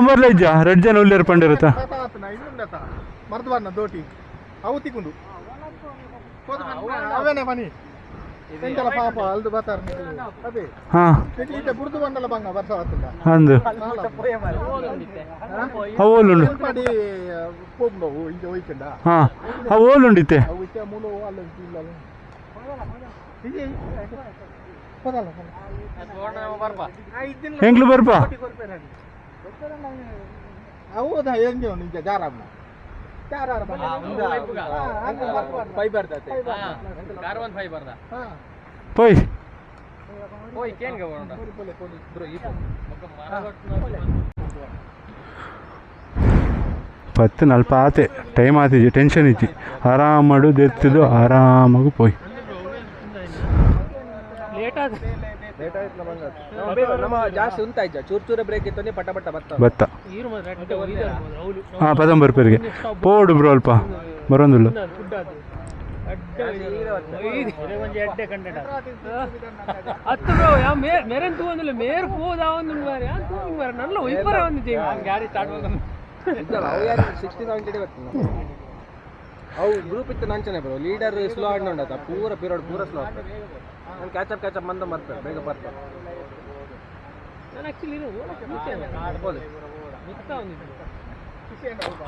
ಬರ್ಲ ಇಜ್ಜ ರೆಡ್ ಜನ ಉಳ್ಳೇರು ಪಂಡಿರುತ್ತ ಮರ್ದವನ್ನ ದೋಟಿ ಅವು ತಿಕ್ಕೊಂಡು ಅವೇನೇ ಪನಿ ಎಂತಲ ಪಾಪ ಅಲ್ದು ಬತ್ತಾರ ಅದೇ ಹಾ ಇತ್ತೆ ಬುರ್ದು ಬಂಡಲ ಬಂಗ ವರ್ಷ ಆತಲ್ಲ ಅಂದು ಅವೋಲುಂಡು ಮಾಡಿ ಹೋಗ್ನವು ಇಂಜ ಹೋಯ್ತಂಡ ಹಾ ಅವೋಲುಂಡಿತ್ತೆ ಅವು ಇತ್ತೆ ಮೂಲ ಅಲ್ಲ ಇಲ್ಲ ಇದೆ ಪದಲ್ಲ ಎಂಗ್ಲು ಬರ್ಪ ಹೌದಾ ಹೆಂಗೆ ನಿಜ ಜಾರಮ್ಮ పోయి ಪತ್ತು ನಲ್ಪ ಆತೆ ಟೈಮ್ ಆತಿಜಿ ಟೆನ್ಷನ್ ಇಜ್ಜಿ ಆರಾಮ್ ಮಾಡು ದೆತ್ತಿದ್ದು ಆರಾಮಾಗಿ ಪೋಯ್ ಭತ್ತ ಹಾಂ ಪದಂಬರ್ ಪೇರಿಗೆ ಪೋಡು ಬ್ರೋ ಅಲ್ಪ ಬರೋದಿಲ್ಲ ಅವು ಗ್ರೂಪ್ ಇತ್ತು ನಂಚನೆ ಬ್ರೋ ಲೀಡರ್ ಸ್ಲೋ ಆಡ್ ನೋಡತ್ತ ಪೂರ ಪೀರಿಯಡ್ ಪೂರ ಸ್ಲೋ ಆಗ್ತದೆ ನಾನು ಕ್ಯಾಚಪ್ ಮಂದ ಬರ್ತಾರೆ ಬೇಗ ಬರ್ತಾರೆ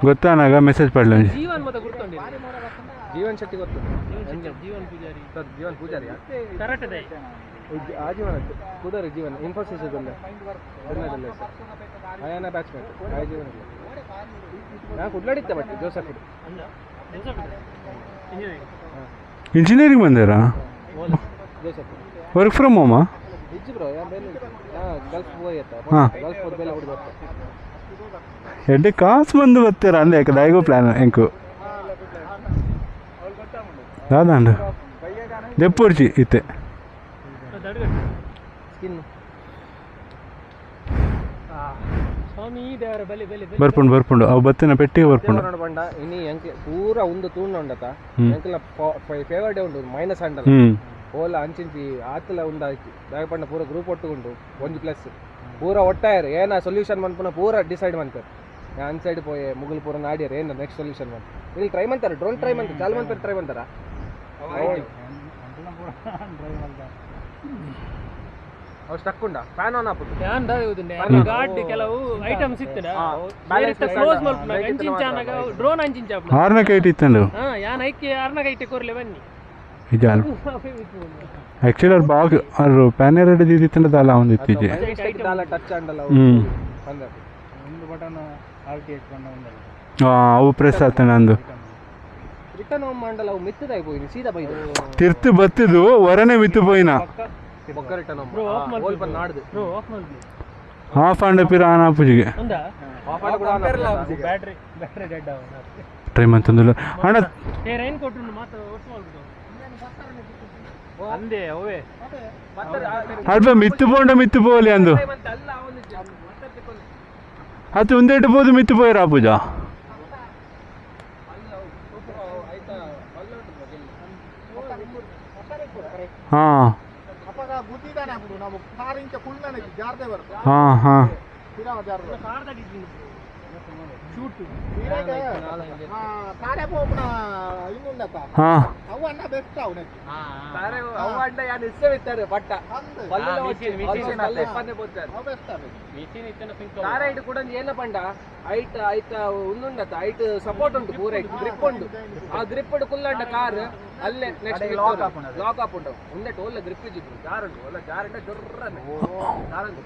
ಗೊತ್ತಾನಾಗ ಮೆಸೇಜ್ ಪಡ್ಲ ಜೀವನ್ ಶೆಟ್ಟಿ ಗೊತ್ತು ಜೀವನ್ ಪೂಜಾರಿ ಆಜೀವನ ಪೂಜಾರಿ ಜೀವನ್ ಇನ್ಫೋಸಿಸ್ ಅಯಾನ ಬ್ಯಾಚ್ಮೇಟ್ ಜೀವನ ನಾನು ಕುಡ್ಲಾಡಿದ್ದೆ ಬಟ್ ಜೋಸಫ್ ಇಂಜಿನಿಯರಿಂಗ್ ಬಂದಾರಾ ವರ್ಕ್ ಫ್ರಮ್ ಹೋಮಾ ಎಡ್ಡೆ ಕಾಸು ಬಂದು ಬರ್ತೀರ ಅಂದೆ ದಯಗೋ ಪ್ಲಾನ್ ಎಂಕು ದಾದಾಂಡು ದೆಪ್ಪೊಡ್ಚಿ ಇತ್ತೆ ಬರ್ಪುಂಡು ಅವು ಬತ್ತಿನ ಪೆಟ್ಟಿಗೆ ಬರ್ಪುಂಡು ಬಂಡ ಇನಿ ಎಂಕ್ಲೆ ಪೂರ ಒಂದು ತೂಂಡ ಉಂಡತ ಎಂಕ್ಲ ಫೇವರ್ ಡೇ ಉಂಡು ಮೈನಸ್ ಅಂಡಲ ಓಲ ಅಂಚಿಂಚಿ ಆತಲ ಉಂಡಾಯ್ತು ದಯಪಂಡ ಪೂರ ಗ್ರೂಪ್ ಒಟ್ಟುಕೊಂಡು 1+ ಪೂರ ಒಟ್ಟಾಯರು ಏನ ಸೊಲ್ಯೂಷನ್ ಮನ್ಪುನ ಪೂರ ಡಿಸೈಡ್ ಮಾಡ್ತಾರೆ ಅನ್ ಸೈಡ್ ಪೋಯೆ ಮುಗುಲ್ ಪೂರ ನಾಡ್ಯಾರ ಏನು ನೆಕ್ಸ್ಟ್ ಸೊಲ್ಯೂಷನ್ ಮಾಡಿ ಇಲ್ಲಿ ಟ್ರೈ ಮಾಡ್ತಾರೆ ಡ್ರೋನ್ ಟ್ರೈ ಮಾಡ್ತಾರೆ ಚಾಲು ಮಾಡ್ತಾರೆ ಟ್ರೈ ಮಾಡ್ತಾರ ಅವು ಸ್ಟಕ್ ಉಂಡ ಫ್ಯಾನ್ ಆನ್ ಆಪುದು ಫ್ಯಾನ್ ಗಾಡ್ ಕೆಲವು ಐಟಮ್ಸ್ ಇತ್ತದ ಕ್ಲೋಸ್ ಮಾಡ್ಪುನ ಎಂಜಿನ್ ಚಾನಗ ಡ್ರೋನ್ ಎಂಜಿನ್ ಚಾಪ್ನ ಆರ್ನ ಕೈಟ್ ಇತ್ತಂಡು ಯಾನ್ ಐಕೆ ಆರ್ನ ಕೈಟ್ ಕೊರ್ಲೆ ಬನ್ನಿ ಇಜಾಲ್ ಆಕ್ಚುಲಿ ಅವ್ರು ಬಾಗ್ ಅವ್ರು ಪ್ಯಾನರ್ ಹಿಡಿದಿತ್ತಂಡ ದಾಲ ಒಂದು ಇತ್ತೀಚೆ ಟಚ್ ಅಂಡಲ್ಲ ಒಂದು ಬಟನ್ RTX ಬಂದ ಒಂದಲ್ಲ ಅವು ಪ್ರೆಸ್ ಆತನ ಅಂದು ರಿಟರ್ನ್ ಹೋಮ್ ಮಂಡಲ ಅವು ಮಿತ್ತದಾಗಿ ಹೋಗಿ ಸೀದಾ ಬೈದು ತಿರ್ತು ಬತ್ತಿದ್ದು ಹೊರನೆ ಮಿತ್ತು ಪೋಯಿನ ಪಕ್ಕ ರಿಟರ್ನ್ ಹೋಮ್ ಹೋಲ್ ಬಂದು ನಾಡ್ದು ಬ್ರೋ ಆಫ್ ಮಾಡ್ಲಿ ಹಾಫ್ ಅಂಡ್ ಪಿರ ಆನ್ ಆಪುಜಿಗೆ ಅಂದ ಆಫ್ ಆಡ ಕೂಡ ಬ್ಯಾಟರಿ ಡೆಡ್ ಆವ ಟ್ರೈ ಮಾಡ್ತಂದಿಲ್ಲ ಅಣ್ಣ ಏ ರೈನ್ ಕೊಟ್ರು ಮಾತ್ರ ಒಟ್ಟು ಮಾಡ್ಬಿಡು ಅಂದೆ ಅವೇ ಅಲ್ಪ ಮಿತ್ತು ಪೋಲಿ ಅಂದು ಅದು ಒಂದೇಟು ಬೋದು ಮಿತ್ತು ಪೋಯರಾ ಪೂಜಾ ಹಾಂ ಹಾಂ ಹಾಂ ಏನ ಪಂಡ ಐಟ್ ಐತ ಉಂದುಂಡತ ಐಟ್ ಸಪೋರ್ಟ್ ಉಂಟು ಪೂರ ಗ್ರಿಪ್ ಉಂಟು ಆ ಗ್ರಿಪ್ ಕುಲ್ಲಂಡ ಕಾರ್ ಅಲ್ಲೇ ನೆಕ್ಸ್ಟ್ ಲಾಕ್ ಅಪ್ ಉಂಟು ಒಂದೇ ಟೋಲ್ ಗ್ರಿಪ್ ಇದ್ದಿದ್ದು ಜಾರುಂಟು ಒಳ್ಳೆ ಜಾರಂಡ ಜೊರ್ರನೆ ಜಾರಂಟು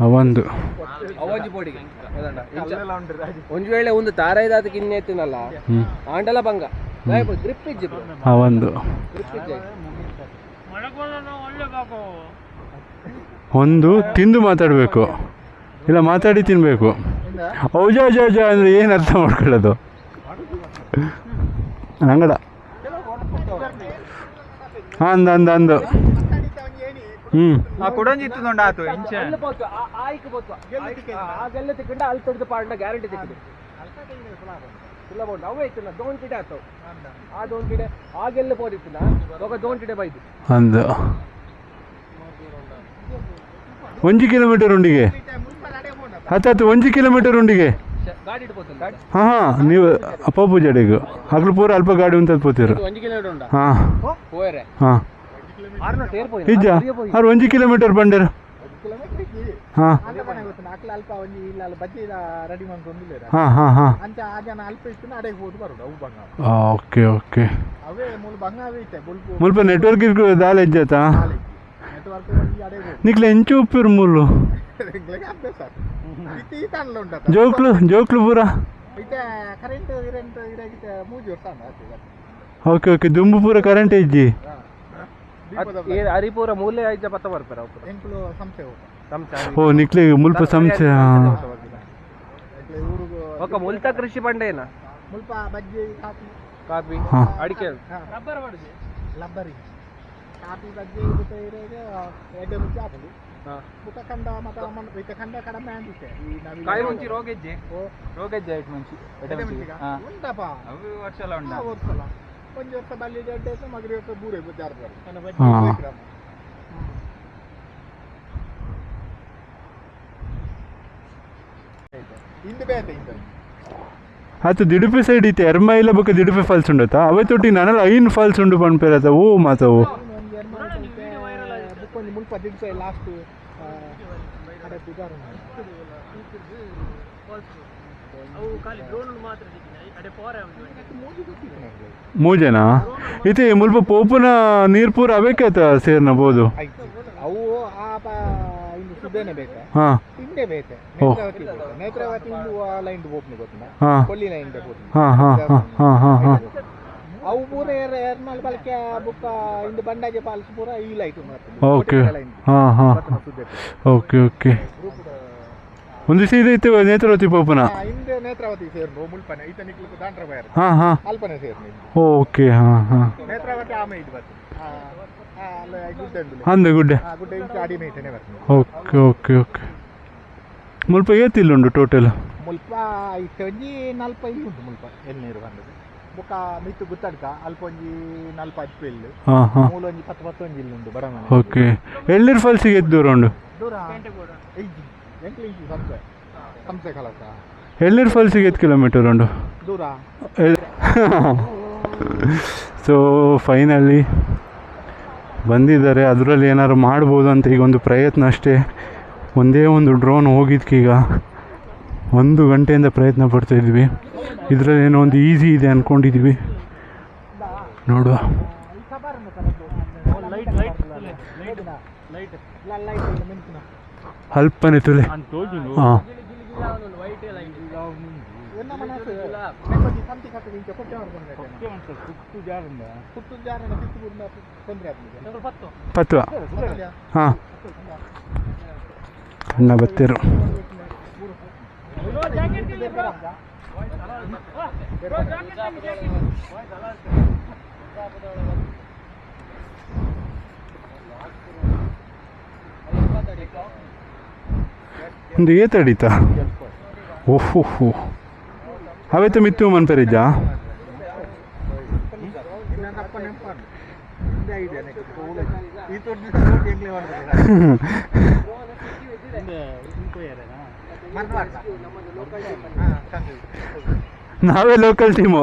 ಅವಂದು ಅವಂಜಿ ಬೋಡಿಗೆ ಒಂಜು ವೇಳೆ ಒಂದು ತಾರೈದಾದಕ್ಕೆ ಇನ್ನೆತ್ತಿನಲ್ಲ ಆಂಡಲ ಭಂಗ ಗ್ರಿಪ್ ಇಜ್ಜಿದ್ರು ಅವಂದು ಗ್ರಿಪ್ ಇಜ್ಜಿ ಒಂದು ತಿಂದು ಮಾತಾಡಬೇಕು ಇಲ್ಲ ಮಾತಾಡಿ ತಿನ್ಬೇಕು ಔಜ ಅಂದರೆ ಏನು ಅರ್ಥ ಮಾಡ್ಕೊಳ್ಳೋದು ಅಂಗಡ ಅಂದು ಕೊಡಂಜಿತ್ತು ಆತು ಆಗೆಲ್ಲ ತಿಕ್ಕೊಂಡ ಅಲ್ಲಿ ತೊಡ್ದು ಪಾಡ್ನ ಗ್ಯಾರಂಟಿ ತಿಕ್ಕಿದೆ ಇಲ್ಲ ಬೋಂಡು ಅವೇ ಇತ್ತು ದೋನ್ ಕಿಡೆ ಆತವು ಆ ದೋನ್ ಕಿಡೆ ಆಗೆಲ್ಲ ಪೋದಿತ್ತು ದೋನ್ ಕಿಡೆ ಬೈದು ಅಂದು 1 ಕಿಲೋಮೀಟರ್ ಉಂಡಿಗೆ ಹತ್ತು 1 ಕಿಲೋಮೀಟರ್ ಉಂಡಿಗೆ ಗಾಡಿ ಇಡ್ಬೋದಲ್ಲ ಗಾಡಿ ಹಾಂ ಹಾಂ ನೀವು ಪಪ್ಪು ಜಡೆಗು ಅಕ್ಲು ಪೂರ ಅಲ್ಪ ಗಾಡಿ ಉಂಟದು ಪೋತಿರು 1 ಕಿಲೋಮೀಟರ್ ಉಂಟಾ ಹಾಂ ಹೋಯರೆ ಹಾಂ 600 ಏರ್ಪೋಯಿನ ಇಜ್ಜ ಅವ್ರು 1 ಕಿಲೋಮೀಟರ್ ಬಂಡರು ಹಾಂ ಅಲ್ಪ ಒಂಜಿ ಇಲ್ಲ ಬಜ್ಜಿ ರೆಡಿ ಮಾಡ್ಕೊಂಡಿಲ್ಲ ಹಾಂ ಹಾಂ ಹಾಂ ಅಂಚ ಆ ಜನ ಅಲ್ಪ ಇತ್ತು ಅಡೆಗೆ ಹೋದ್ ಬರೋದು ಅವು ಬಂಗ ಓಕೆ ಓಕೆ ಅವೇ ಮೂಲ ಬಂಗ ಅವೇ ಇತ್ತೆ ಮುಲ್ಪ ನೆಟ್ವರ್ಕ್ ಇರ್ಕು ದಾಲ್ ಇಜ್ಜಾತಾ ನೆಟ್ವರ್ಕ್ ಅಡೆಗೆ ಹೋದ್ ನಿಕ್ಲೆ ಎಂಚು ಉಪ್ಪಿರು ಮೂಲು ಅಭ್ಯಾಸ ಈ ತಾಣಲ್ಲ ಉಂಟ ಜೋಕ್ಲು ಪೂರ ಇತ್ತೆ ಕರೆಂಟ್ ಇರಾಗಿತ್ತೆ 3 ವರ್ಷ ಓಕೆ ಓಕೆ ದುಂಬು ಪೂರ ಕರೆಂಟ್ ಇಜ್ಜಿ ಹರಿಪುರ ಮೂಲೆ ಐಜ ಪತ್ತ ಬರ್ತಾರೆ ಅವ್ರು ಎಂಕ್ಲು ಸಂಸ್ಥೆ ಹೋಗ ಓ ನಿಕ್ಲೆ ಮುಲ್ಪ ಸಂಸ್ಥೆ ఒక ಮುಲ್ತ ಕೃಷಿ ಬಂಡೇನ ಮುಲ್ಪ ಬಜ್ಜಿ ಕಾಫಿ ಹಾಂ ಅಡಿಕೆ ರಬ್ಬರ್ ಮಾಡುದು ಲಬ್ಬರಿ ಕಾಫಿ ಬಜ್ಜಿ ಮತ್ತೆ ಇರೋದು ಎಡ್ಡೆ ಮುಚ್ಚಿ ಹಾಕುದು ಬುಕ್ಕ ಕಂಡ ಮತ್ತೆ ಇತ್ತ ಕಂಡ ಕಡಿಮೆ ಅಂತಿತ್ತೆ ಈ ನಾವು ಕಾಯಿ ಮುಂಚಿ ರೋಗೆಜ್ಜೆ ಐಟ್ ಮುಂಚಿ ಉಂಟಪ್ಪ ಅವು ವರ್ಷ ಎಲ್ಲ ಉಂಟಾ ವರ್ಷಲ್ಲ ಒಂದು ವರ್ಷ ಬಲ್ಲಿ ಎಡ್ಡೆ ಮಗರಿ ವರ್ಷ ಬೂರೆ ಜಾರ್ತಾರೆ ಹಾಂ ಹಿಂದೆ ಬೇತೆ ಹಿಂದೆ ಆತು ದಿಡುಪೆ ಸೈಡ್ ಇತ್ತೆ ಎರ್ಮೈಲ ಬೊಕ್ಕ ದಿಡುಪೆ ಫಾಲ್ಸ್ ಉಂಡತಾ ಅವೇ ತೊಟ್ಟಿ ನನಲ ಐನ್ ಫಾಲ್ಸ್ ಉಂಡು ಪನ್ಪೇರತ ಓ ಮಾತವು ಒಂದು ಮುಲ್ಪ ದಿಡ್ಸೆ ಲಾಸ್ಟ್ ಅಡೆ ಬಿಗಾರ ಅವು ಖಾಲಿ ಡ್ರೋನ್ ಮಾತ್ರ ಅಡೆ ಪೋರೆ ಮೂಜನಾ ಇತ್ತೆ ಮುಲ್ಪ ಪೋಪುನ ನೀರು ಪೂರ ಅವೇಕೇತ ಸೇರ್ನಬಹುದು ಅವು ಆ ಇನ್ನು ಸುದ್ದೇನೆ ಬೇಕಾ ಹಾಂ ಹಿಂದೆ ಬೇತೆ ನೇತ್ರಾವತಿ ಇಂದು ಲೈನ್ ಓಪನ್ ಗೊತ್ತಿನ ಹಾಂ ಕೊಲ್ಲಿ ಲೈನ್ ಗೊತ್ತಿನ ಹಾಂ ಹಾಂ ಹಾಂ ಹಾಂ ಹಾಂ ಹಾಂ ಅವು ಪೂರ ಎರ್ನಾಲ್ ಬಳಕೆ ಬುಕ್ಕ ಇಂದು ಬಂಡಾಜೆ ಪಾಲಿಸಿ ಪೂರ ಈ ಲೈಟ್ ಓಕೆ ಹಾಂ ಹಾಂ ಓಕೆ ಓಕೆ ಒಂದು ದಿವಸ ಇದೈತೆ ನೇತ್ರಾವತಿ ಪೋಪುನ ಹಿಂದೆ ನೇತ್ರಾವತಿ ಸೇರ್ನು ಮುಲ್ಪನೆ ಈತ ನಿಕ್ಲಿಕ್ಕೆ ದಾಂಡ್ರ ಬಯರ್ ಹಾಂ ಹಾಂ ಅಲ್ಪನೆ ಸೇರ್ನು ಓಕೆ ಹಾಂ ಹಾಂ ನೇತ್ರಾವತಿ ಆಮೆ ಇದು ಬರ್ತದೆ ಗುಡ್ಡ ಅಂದೆ ಗುಡ್ಡೆ ಗುಡ್ಡ ಇಂಚು ಅಡಿ ಮೇಯ್ತಾನೆ ಬರ್ತದೆ ಓಕೆ ಓಕೆ ಓಕೆ ಮುಲ್ಪ ಏತಿಲ್ಲುಂಡು ಟೋಟಲ್ ಮುಲ್ಪ ಇತ್ತೊಂಜಿ 45 ಉಂಟು ಮುಲ್ಪ ಎಳ್ನೀರು ಬಂದದ್ದು ಬುಕ್ಕ ಮಿತ್ತು ಗುತ್ತಡ್ಕ ಅಲ್ಪ ಒಂಜಿ 40 ಇಲ್ಲು ಹಾಂ ಹಾಂ ಮೂಲೊಂಜಿ 10 ಇಲ್ಲುಂಟು ಬಡಮನೆ ಓಕೆ ಎಳ್ನೀರು ಫಾಲ್ಸಿಗೆ ಎದ್ದು ದೂರ ಉಂಡು ದೂರ ಎಂಕ್ಲಿಂಚು ಸಂಸೆ ಕಲಸ ಎಳ್ನೀರು ಫಾಲ್ಸಿಗೆ 8 ಕಿಲೋಮೀಟರ್ ಉಂಡು ದೂರ ಸೊ ಫೈನಲಿ ಬಂದಿದ್ದಾರೆ ಅದರಲ್ಲಿ ಏನಾದ್ರು ಮಾಡ್ಬೋದು ಅಂತ ಈಗ ಒಂದು ಪ್ರಯತ್ನ ಅಷ್ಟೇ ಒಂದೇ ಒಂದು ಡ್ರೋನ್ ಹೋಗಿದ್ಕೀಗ 1 ಗಂಟೆಯಿಂದ ಪ್ರಯತ್ನ ಪಡ್ತಾಯಿದ್ವಿ ಇದರಲ್ಲಿ ಏನೋ ಒಂದು ಈಸಿ ಇದೆ ಅಂದ್ಕೊಂಡಿದ್ವಿ ನೋಡುವ ಅಲ್ಪನೆ ತುಲೆ ಹಾಂ ಪತ್ವ ಹಾಂ ಅಣ್ಣ ಬತ್ತೇರು ಒಂದು ಏತಡಿತಾ ಓಹೋ ಅವೈತೆ ಮಿತ್ತು ಮನ್ಪೆರಿಜ್ಜಾ ನಾವೇ ಲೋಕಲ್ ಟೀಮು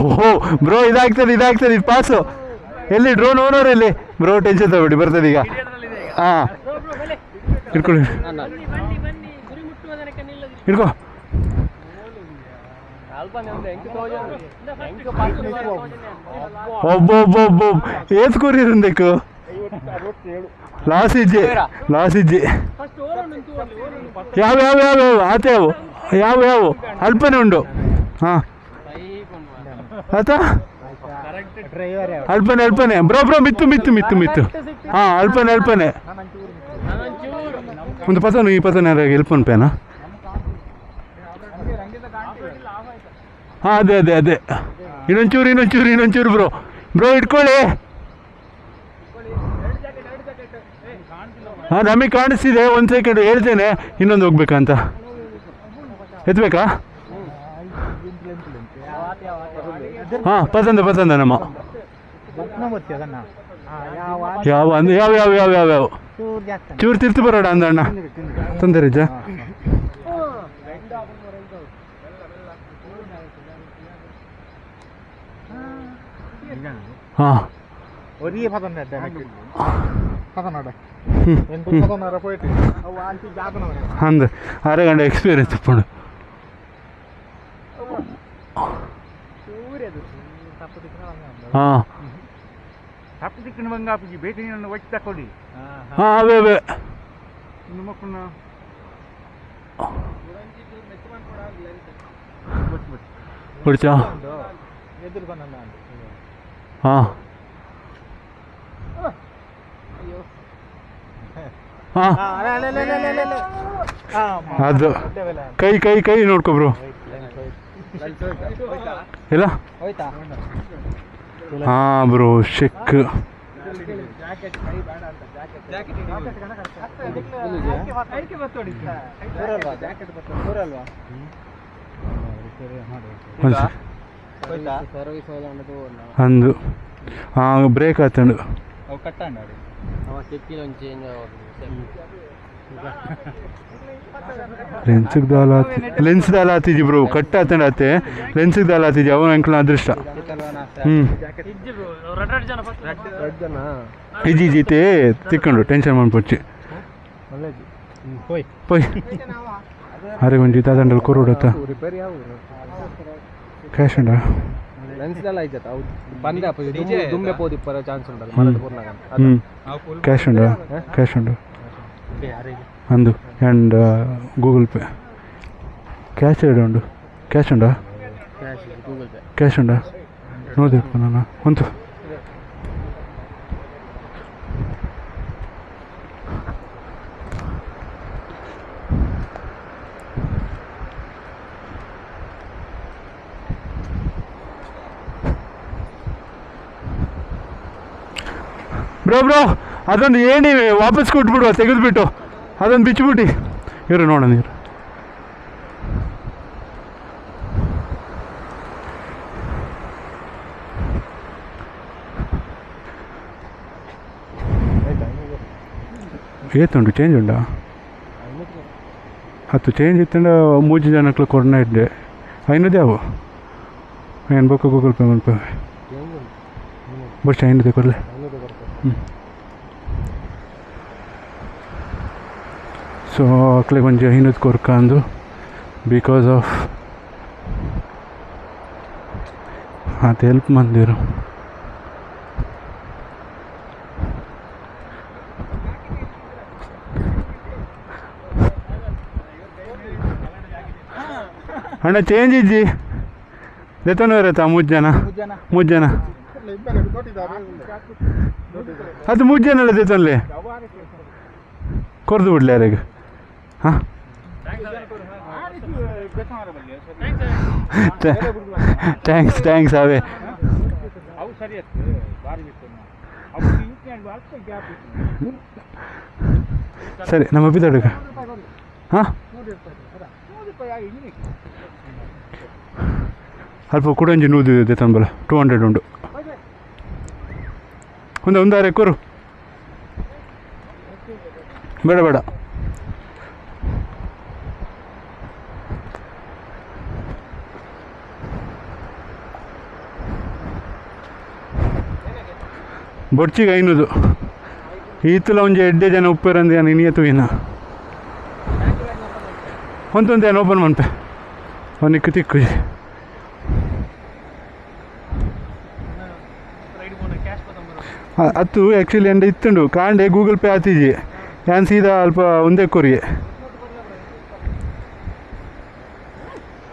ಓಹೋ ಬ್ರೋ ಇದಾಗ್ತದೆ ಇದು ಪಾಸು ಎಲ್ಲಿ ಡ್ರೋನ್ ಓನರ್ ಎಲ್ಲಿ ಬ್ರೋ ಟೆನ್ಷನ್ ತಗೊಳ್ಳಿ ಬರ್ತದೆ ಈಗ ಹಾಂ ಇಟ್ಕೊಳ್ಳಿ ಇಟ್ಕೋ ಒಬ್ಬೊಬ್ಬೊಬ್ಬ ಏತ್ ಕೂರಿರುಂದೆಕ್ಕು ಲಾಸ್ ಇಜ್ಜೆ ಯಾವ ಆತೇವು ಯಾವ ಅಲ್ಪನೆ ಉಂಡು ಹಾಂ ಆತ ಅಲ್ಪನೆ ಬ್ರೋ ಮಿತ್ತು ಹಾಂ ಅಲ್ಪನೆ ಒಂದು ಪತನು ಈ ಪತನ ಯಾರು ಎಲ್ಪನ್ ಪೇನಾ ಹಾಂ ಅದೇ ಇನ್ನೊಂಚೂರು ಬ್ರೋ ಇಟ್ಕೊಳ್ಳಿ ಹಾಂ ನಮಗೆ ಕಾಣಿಸ್ತಿದೆ ಒಂದು ಸೆಕೆಂಡ್ ಹೇಳ್ತೇನೆ ಇನ್ನೊಂದು ಹೋಗ್ಬೇಕಂತ ಎತ್ಬೇಕಾ ಹಾಂ ಪತಂದ ನಮ್ಮ ಯಾವ ಚೂರು ಜಾಸ್ತಿ ಚೂರು ತಿರ್ತು ಬರೋಡ ಅಂದಣ್ಣ ತೊಂದರೆ ಇಜ್ಜ ಹಾಂ ಒರಿಯ ಪದನ ಪದನಾಡ ಎಂಟು ಪದನಾರ ಪೋಯ್ತು ಅವು ಆಂಟಿ ಜಾತನವರ ಅಂದ ಅರೆ ಗಂಟೆ ಎಕ್ಸ್ಪೀರಿಯನ್ಸ್ ತಪ್ಪುಂಡು ಹಾಂ ತಪ್ಪು ದಿಕ್ಕಿನ ಬಂಗಾಪಿಗೆ ಬೇಟಿ ನೀರನ್ನು ಒಚ್ಚಿ ತಕೊಳ್ಳಿ ಹಾಂ ಅವೇ ಅವೇ ಇನ್ನು ಮಕ್ಕಳನ್ನ ಕುಡಿಚಾ ಎದುರು ಬಂದ ಹಾಂ ಹಾಂ ಅದು ಕೈ ಕೈ ಕೈ ನೋಡ್ಕೊಬ್ರು ಇಲ್ಲ ಹೋಯ್ತಾ ಹಾಂ ಬ್ರೋ ಶೆಕ್ ಅಂದು ಹಾಂ ಬ್ರೇಕ್ ಆತಂಡು ಲೆನ್ಸಿಗೆ ಲೆನ್ಸ್ ದಾಲ ಆತಿಜಿ ಬ್ರೋ ಕಟ್ ಆತಂಡು ಆತೆ ಲೆನ್ಸಿಗೆ ದಾಲ ಆತಿಜಿ ಅವನ ಅಂಕಲ್ ಅದೃಷ್ಟ ಇಜಿ ಜೀತೆ ತಿಕ್ಕೊಂಡು ಟೆನ್ಷನ್ ಮಾಡ್ಬಿಡ್ಚಿ ಪೋಯ್ ಅರೆ ಒಂದು ಜೀತ ಅದಂಡಲ್ಲಿ ಕೊರೋಡತ್ತ ಕ್ಯಾಶ್ ಉಂಡ ಲೆನ್ಸ್ದೆಲ್ಲ ಐತೆ ಹೌದು ಬಂದೆ ದುಮ್ಮೆ ಪೋದಿಪ್ಪರ ಚಾನ್ಸ್ ಉಂಟಲ್ಲ ಮರದ ಪೂರ್ಣಾಗ ಕ್ಯಾಶ್ ಉಂಡ ಕ್ಯಾಶ್ ಉಂಡು ಅಂದು ಆ್ಯಂಡ್ ಗೂಗಲ್ ಪೇ ಕ್ಯಾಶ್ ಎರಡು ಉಂಡು ಕ್ಯಾಶ್ ಉಂಡಾ ಗೂಗಲ್ ಪೇ ಕ್ಯಾಶ್ ಉಂಡಾ ನೋಡಿಪ್ಪ ನಾನು ಒಂದು ಬ್ರೋ ಅದೊಂದು ಏಣಿ ವಾಪಸ್ ಕೊಟ್ಬಿಡುವ ತೆಗೆದುಬಿಟ್ಟು ಅದೊಂದು ಬಿಚ್ಚಿಬಿಟ್ಟು ಇರು ನೋಡೋಣ ನೀರು ಏತುಂಡು ಚೇಂಜ್ ಉಂಡಾ 10 ಚೇಂಜ್ ಇತ್ತಂಡ 3 ಜನಕ್ಕೆ ಕೊರೋನಾ ಇದ್ದೆ 500 ಯಾವು ಏನು ಬೇಕು ಗೂಗಲ್ ಪೇ ಮಾಡ್ಪೇ ಬಸ್ 500 ಕೊಡಲೆ ಸೊ ಅಕ್ಲೆ ಒಂಜಿ 500 ಕೊರ್ಕಂದು ಬಿಕಾಸ್ ಆಫ್ ಅದು ಹೆಲ್ಪ್ ಮಂದಿರು ಅಣ್ಣ ಚೇಂಜ್ ಇಜ್ಜಿ ದೆತನೂ ಇರತ್ತಾ 3 ಜನ ಅದು 3 ಜನ ಅಲ್ಲ ದೆತನ್ಲೆ ಕೊರ್ದು ಬಿಡ್ಲಿ ಯಾರಿಗೆ ಹಾಂ ಥ್ಯಾಂಕ್ಸ್ ಅವೇ ಸರಿ ನಮ್ಮ ಬಿದ್ದಾಡುಗ ಹಾಂ ಅಲ್ಪ ಕುಡಂಜಿ ನೂದು ಇದೆ ತಂಬಲ 200 ಉಂಡು ಒಂದಾರೆ ಕೊರು ಬೇಡ ಬೊಡ್ಚಿಗೆ 500 ಈತಲ ಒಂಜಿ 2 ಜನ ಉಪ್ಪೇರಂದು ಏನು ಇನಿಯತು ಏನ ಒಂದೊಂದು ಏನು ಓಪನ್ ಮನ್ಪೆ ಅವನಿಕ್ಕು ತಿಕ್ಕು ಅದು ಆ್ಯಕ್ಚುಲಿ ಎಂಡ ಇತ್ತುಂಡು ಕಾಂಡೆ ಗೂಗಲ್ ಪೇ ಆತಿಜಿ ಏನು ಸೀದಾ ಅಲ್ಪ ಒಂದೇ ಕೊರಿಯೆ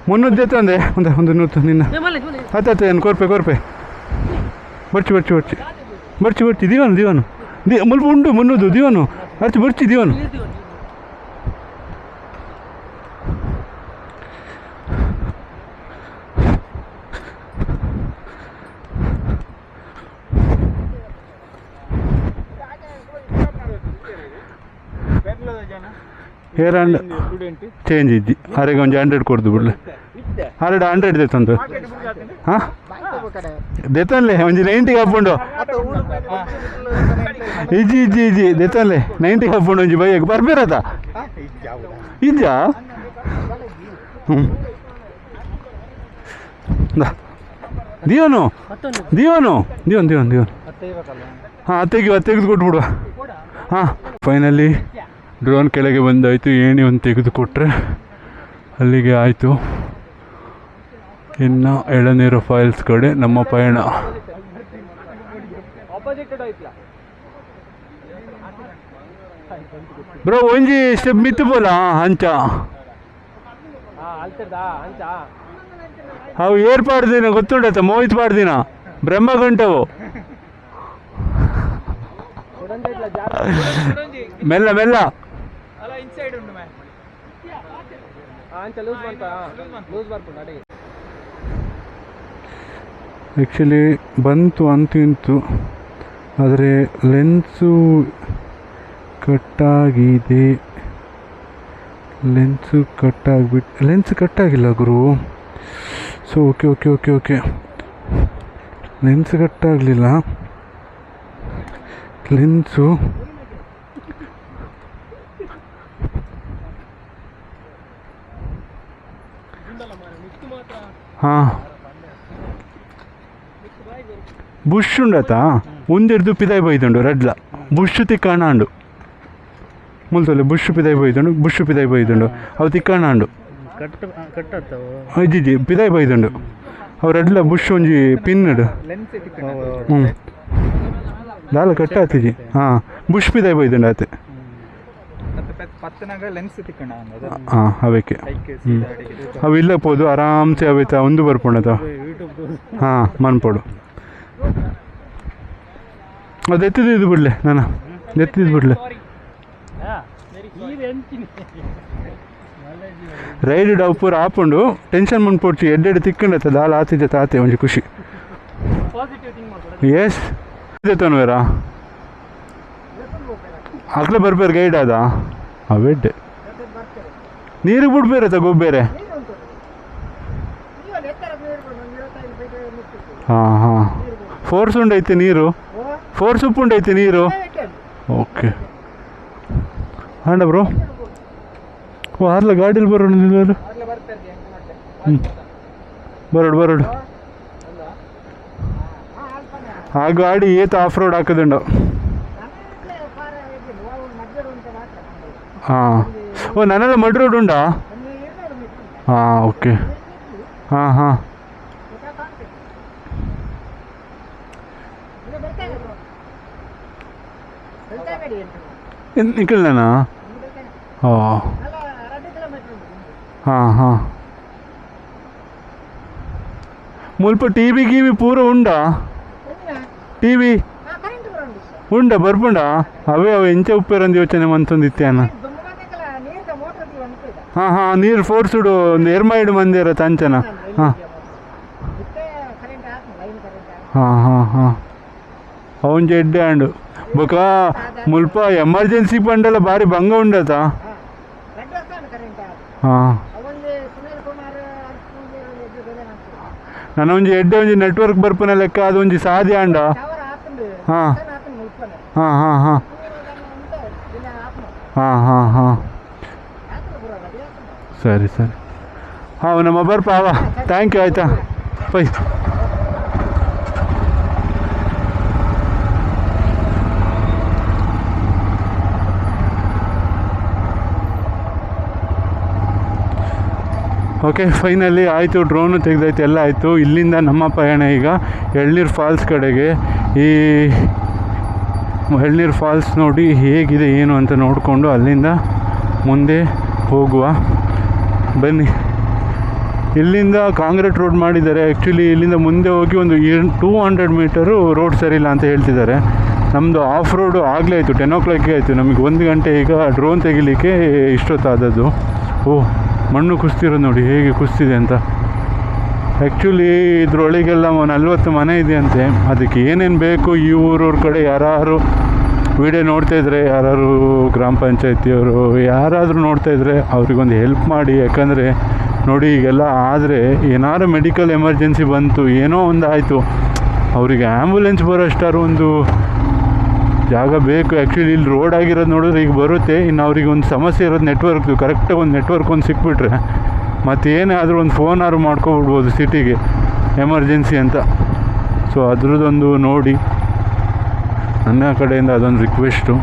300 ತಂದೆ ಒಂದು 100 ನಿನ್ನ ಹತ್ತು ಏನು ಕೊರ್ಪೆ ಬರ್ಚಿ ದಿವನು ಮುಲ್ಪ ಉಂಡು 300 ದಿವನು ಅರ್ಚಿ ಬರ್ಚಿ ದಿವನು ಏರಂಡ್ ಚೇಂಜ್ ಇದ್ದಿ ಅರೆಗೆ ಒಂದು 100 ಕೊಡ್ದು ಬಿಡ್ಲೆ 100 ದೆತ್ತಂದು ಹಾಂ ದೆತ್ತನ್ಲೆ ಒಂಜಿ 90 ಹಾಕೊಂಡು ಇಜ್ಜಿ ಇಜ್ಜಿ ಇಜ್ಜಿ ದೆತ್ತಲೆ 90 ಹಾಕೊಂಡು ಒಂಜಿ ಬೈಯಕ್ಕೆ ಬರ್ಬೇರದ ಇಜ್ಜ ಹ್ಞೂ ದಿಯೋನು ದಿಯೋನು ದಿಯೋನ್ ದಿಯೋನ್ ದಿಯೋನ್ ಹಾಂ ತೆಗೆದು ಕೊಟ್ಬಿಡುವ ಹಾಂ ಫೈನಲಿ ಡ್ರೋನ್ ಕೆಳಗೆ ಬಂದಾಯಿತು ಏಣಿ ಒಂದು ತೆಗೆದುಕೊಟ್ರೆ ಅಲ್ಲಿಗೆ ಆಯಿತು. ಇನ್ನು ಎಳನೀರು ಫಾಲ್ಸ್ ಕಡೆ ನಮ್ಮ ಪಯಣ. ಬ್ರೋ ಒಂಜಿ ಸ್ಟೆಪ್ ಮಿತ್ತು ಬೋಲ ಹಂಚ ಅವು ಏರ್ ಪಾಡ್ದಿನ ಗೊತ್ತುಂಡತ್ತ ಮೋಹಿತ್ ಪಾಡ್ದಿನ ಬ್ರಹ್ಮ ಗಂಟವು ಮೆಲ್ಲ ಮೆಲ್ಲ ಆ್ಯಕ್ಚುಲಿ ಬಂತು ಅಂತಿಂತು, ಆದರೆ ಲೆನ್ಸು ಕಟ್ಟಾಗಿದೆ. ಲೆನ್ಸ್ ಕಟ್ಟಾಗಿಲ್ಲ ಗುರು. ಸೊ ಓಕೆ ಲೆನ್ಸ್ ಕಟ್ಟಾಗಲಿಲ್ಲ. ಲೆನ್ಸು ಹಾಂ ಬುಷ್ ಉಂಡತ ಒಂದೆರ್ದು ಪಿದಾಯಿ ಬೈದುಂಡು ರಡ್ಲ ಬುಷ್ ತಿಕ್ಕಾಂಡು ಮುಲ್ತೊಲೆ ಬುಷ್ ಪಿದಾಯಿ ಬೈದುಂಡು ಅವು ತಿಕ್ಕಾಂಡು ಇಜ್ಜಿ ಪಿದಾಯಿ ಬೈದುಂಡು ಅವು ರಡ್ಲ ಬುಷ್ ಒಂಜಿ ಪಿನ್ನಡು ಹ್ಞೂ ದಾಲ ಕಟ್ಟಾತಿಜಿ ಹಾಂ ಬುಷ್ ಪಿದಾಯಿ ಬೈದುಂಡು ಆತೆ ಹಾಂ ಅವಕ್ಕೆ ಅವು ಇಲ್ಲ ಪೋದು ಆರಾಮ್ಸೆ ಅವೈತ ಒಂದು ಬರ್ಪುಂಡತ ಹಾಂ ಮನ್ಪೋಡು ಅದು ಎತ್ತಿದ್ದು ಬಿಡ್ಲೆ ನಾನು ಎತ್ತಿದ್ದು ಬಿಡ್ಲೆ ರೈಡ್ ಡೌಪೂರ್ ಆಪುಂಡು ಟೆನ್ಷನ್ ಮನ್ಪೋಡ್ಚಿ ಎಡ್ಡೆಡ್ ತಿಕ್ಕಂಡತ್ತ ದಾಲ ಆತಿದ್ದೆ ತಾತೆ ಒಂಜಿ ಖುಷಿ. ಎಸ್ ತನ್ವೇರ ಅಕ್ಲೆ ಬರ್ಬೇರೆ ಗೈಡ್ ಅದ ಅವೆಡ್ಡೆ ನೀರಿಗೆ ಬಿಡ್ಬೇರತ್ತ ಗೊಬ್ಬೇರೆ ಹಾಂ ಫೋರ್ಸ್ ಉಂಡೈತೆ ನೀರು ಫೋರ್ಸ್ ಉಪ್ಪುಂಡೈತೆ ನೀರು ಓಕೆ ಹಾಂಡ ಬ್ರೋ ಓ ಆರ್ಲ ಗಾಡೀಲಿ ಬರೋಣ ನಿಲ್ಲೋರು ಬರೋಡು ಆ ಗಾಡಿ ಏತ ಆಫ್ ರೋಡ್ ಹಾಕದುಂಡು ಹಾಂ ಓ ನನ್ನೆಲ್ಲ ಮಡ್ ರೋಡ್ ಉಂಡಾ ಹಾಂ ಓಕೆ ಹಾಂ ನಿಖಲ್ನಾ ಓ ಹಾಂ ಮುಲ್ಪ ಟಿ ವಿ ಗೀವಿ ಪೂರ ಉಂಡಾ ಟಿ ವಿ ಉಂಡ ಬರ್ಪುಂಡ ಅವೇ ಎಂಚ ಉಪ್ಪೇರಂದು ಯೋಚನೆ ಮಂತೊಂದಿತ್ತೇನ ಹಾಂ ನೀರು ಫೋರ್ಸುಡು ಒಂದು ಎರ್ಮೈಡು ಮಂದಿರ ತಂಚನ ಹಾಂ ಅವನ್ ಎಡ್ಡೆ ಅಂಡು ಬೊಕ ಮುಲ್ಪ ಎಮರ್ಜೆನ್ಸಿ ಪಂಡಲ ಬಾರಿ ಭಂಗ ಉಂಡತ ಹಾಂ ನನ್ನ ಒಂಜಿ ಎಡ್ಡೆ ಒಂಜಿ ನೆಟ್ವರ್ಕ್ ಬರ್ಪನ ಲೆಕ್ಕ ಅದು ಒಂಜಿ ಸಾಧ್ಯ ಅಂಡ ಹಾಂ ಸರಿ ಹಾಂ ನಮ್ಮ ಬರ್ಪ ಅವ ಥ್ಯಾಂಕ್ ಯು ಆಯಿತಾ ಪೈ ಓಕೆ ಫೈನಲಿ ಆಯಿತು, ಡ್ರೋನು ತೆಗೆದೈತೆ, ಎಲ್ಲ ಆಯಿತು. ಇಲ್ಲಿಂದ ನಮ್ಮ ಪಯಣ ಈಗ ಎಳ್ನೀರು ಫಾಲ್ಸ್ ಕಡೆಗೆ. ಈ ಎಳ್ನೀರು ಫಾಲ್ಸ್ ನೋಡಿ ಹೇಗಿದೆ ಏನು ಅಂತ ನೋಡಿಕೊಂಡು ಅಲ್ಲಿಂದ ಮುಂದೆ ಹೋಗುವ ಬನ್ನಿ. ಇಲ್ಲಿಂದ ಕಾಂಕ್ರೀಟ್ ರೋಡ್ ಮಾಡಿದ್ದಾರೆ. ಆ್ಯಕ್ಚುಲಿ ಇಲ್ಲಿಂದ ಮುಂದೆ ಹೋಗಿ ಒಂದು 200 ಮೀಟರು ರೋಡ್ ಸರಿಯಿಲ್ಲ ಅಂತ ಹೇಳ್ತಿದ್ದಾರೆ. ನಮ್ಮದು ಆಫ್ ರೋಡು ಆಗಲೇ ಆಯಿತು, 10 o'clock ಆಯಿತು. ನಮಗೆ 1 ಗಂಟೆ ಈಗ ಡ್ರೋನ್ ತೆಗಿಲಿಕ್ಕೆ ಇಷ್ಟೊತ್ತಾದದ್ದು. ಓಹ್, ಮಣ್ಣು ಕುಸ್ತಿರೋದು ನೋಡಿ ಹೇಗೆ ಕುಸ್ತಿದೆ ಅಂತ. ಆ್ಯಕ್ಚುಲಿ ಇದ್ರೊಳಗೆಲ್ಲ 40 ಮನೆ ಇದೆಯಂತೆ. ಅದಕ್ಕೆ ಏನೇನು ಬೇಕು ಈ ಊರವ್ರ ಕಡೆ ಯಾರು ವಿಡಿಯೋ ನೋಡ್ತಾಯಿದ್ರೆ, ಯಾರು ಗ್ರಾಮ ಪಂಚಾಯತಿಯವರು ಯಾರಾದರೂ ನೋಡ್ತಾಯಿದ್ರೆ ಅವ್ರಿಗೊಂದು ಹೆಲ್ಪ್ ಮಾಡಿ. ಯಾಕಂದರೆ ನೋಡಿ ಈಗೆಲ್ಲ ಆದರೆ ಏನಾರು ಮೆಡಿಕಲ್ ಎಮರ್ಜೆನ್ಸಿ ಬಂತು, ಏನೋ ಒಂದು ಆಯಿತು, ಅವರಿಗೆ ಆ್ಯಂಬುಲೆನ್ಸ್ ಬರೋಷ್ಟಾರು ಒಂದು ಜಾಗ ಬೇಕು. ಆ್ಯಕ್ಚುಲಿ ಇಲ್ಲಿ ರೋಡ್ ಆಗಿರೋದು ನೋಡಿದ್ರೆ ಈಗ ಬರುತ್ತೆ. ಇನ್ನು ಅವ್ರಿಗೆ ಒಂದು ಸಮಸ್ಯೆ ಇರೋದು ನೆಟ್ವರ್ಕ್ದು. ಕರೆಕ್ಟಾಗಿ ಒಂದು ನೆಟ್ವರ್ಕ್ ಒಂದು ಸಿಕ್ಬಿಟ್ರೆ ಮತ್ತೇನೇ ಆದರೂ ಒಂದು ಫೋನ್ ಆದ್ರೂ ಮಾಡ್ಕೊಬಿಡ್ಬೋದು ಸಿಟಿಗೆ ಎಮರ್ಜೆನ್ಸಿ ಅಂತ. ಸೊ ಅದ್ರದ್ದೊಂದು ನೋಡಿ, ನನ್ನ ಕಡೆಯಿಂದ ಅದೊಂದು ರಿಕ್ವೆಸ್ಟು.